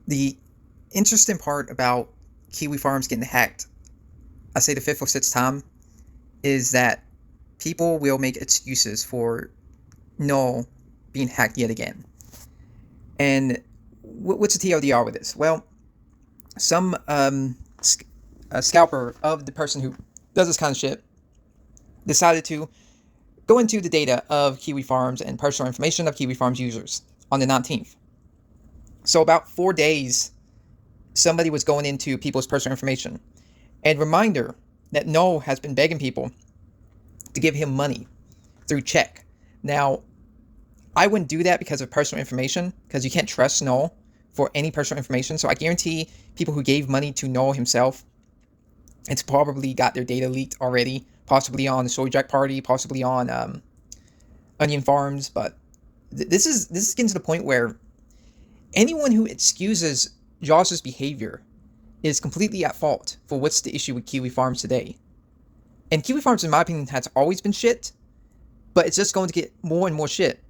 The interesting part about Kiwifarms getting hacked, I say the fifth or sixth time, is that people will make excuses for no being hacked yet again. And what's the TLDR with this? Well, some a scalper of the person who does this kind of shit decided to go into the data of Kiwifarms and personal information of Kiwifarms users on the 19th. So about 4 days, somebody was going into people's personal information. And reminder that No has been begging people to give him money through check. Now, I wouldn't do that because of personal information, because you can't trust No for any personal information. So I guarantee people who gave money to No himself, it's probably got their data leaked already, possibly on the Soy Jack Party, possibly on Onion Farms. But this is getting to the point where anyone who excuses Josh's behavior is completely at fault for what's the issue with Kiwifarms today. And Kiwifarms, in my opinion, has always been shit, but it's just going to get more and more shit.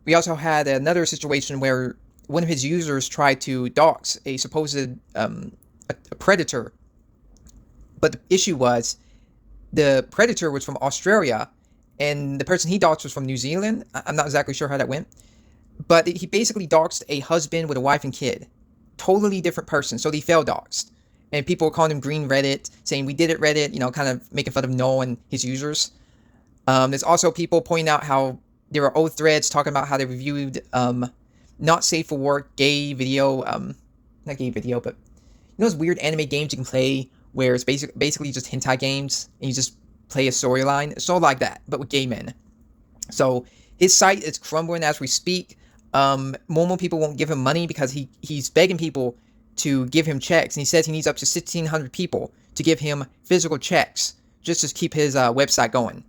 We also had another situation where one of his users tried to dox a supposed a predator, but the issue was the predator was from Australia, and the person he doxed was from New Zealand. I'm not exactly sure how that went, but he basically doxed a husband with a wife and kid. Totally different person, so they failed doxed. And people were calling him Green Reddit, saying we did it Reddit, kind of making fun of Noel and his users. There's also people pointing out how there are old threads talking about how they reviewed not safe for work gay video, not gay video, but those weird anime games you can play where it's basically just hentai games and you just play a storyline. It's all like that, but with gay men. So his site is crumbling as we speak. More and more people won't give him money because he's begging people to give him checks, and he says he needs up to 1,600 people to give him physical checks just to keep his website going.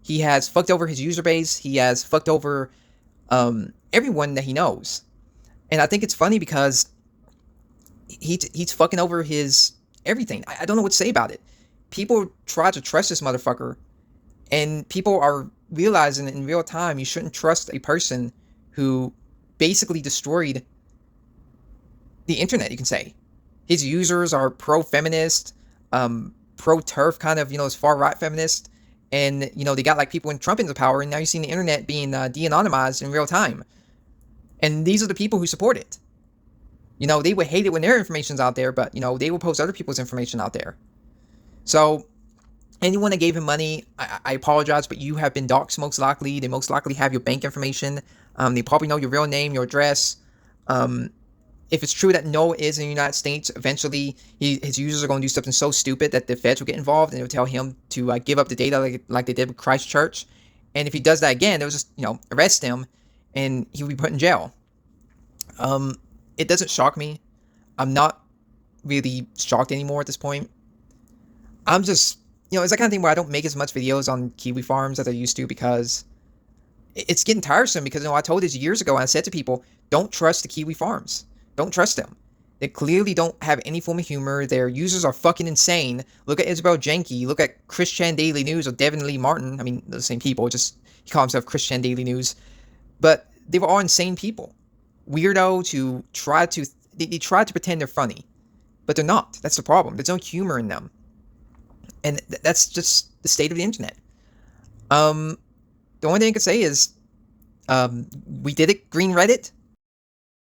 He has fucked over his user base. He has fucked over everyone that he knows, and I think it's funny because he's fucking over his everything. I don't know what to say about it. People try to trust this motherfucker, and people are realizing in real time you shouldn't trust a person who basically destroyed the internet, you can say. His users are pro-feminist, pro-turf kind of, as far-right feminist. And, they got like people when Trump into power, and now you're seeing the internet being de-anonymized in real time. And these are the people who support it. They would hate it when their information's out there, but, they will post other people's information out there. So, anyone that gave him money, I apologize, but you have been doxxed most likely. They most likely have your bank information. They probably know your real name, your address. If it's true that No is in the United States, eventually his users are going to do something so stupid that the feds will get involved and they'll tell him to give up the data like they did with Christchurch. And if he does that again, they'll just, arrest him and he'll be put in jail. It doesn't shock me. I'm not really shocked anymore at this point. I'm just, it's that kind of thing where I don't make as much videos on Kiwifarms as I used to because it's getting tiresome because, I told this years ago and I said to people, don't trust the Kiwifarms. Don't trust them. They clearly don't have any form of humor. Their users are fucking insane. Look at Isabel Janke. Look at Christian Daily News or Devin Lee Martin. I mean, they're the same people. Just he called himself Christian Daily News. But they were all insane people. Weirdo to try to... They try to pretend they're funny. But they're not. That's the problem. There's no humor in them. And that's just the state of the internet. The only thing I can say is... we did it. Green Reddit.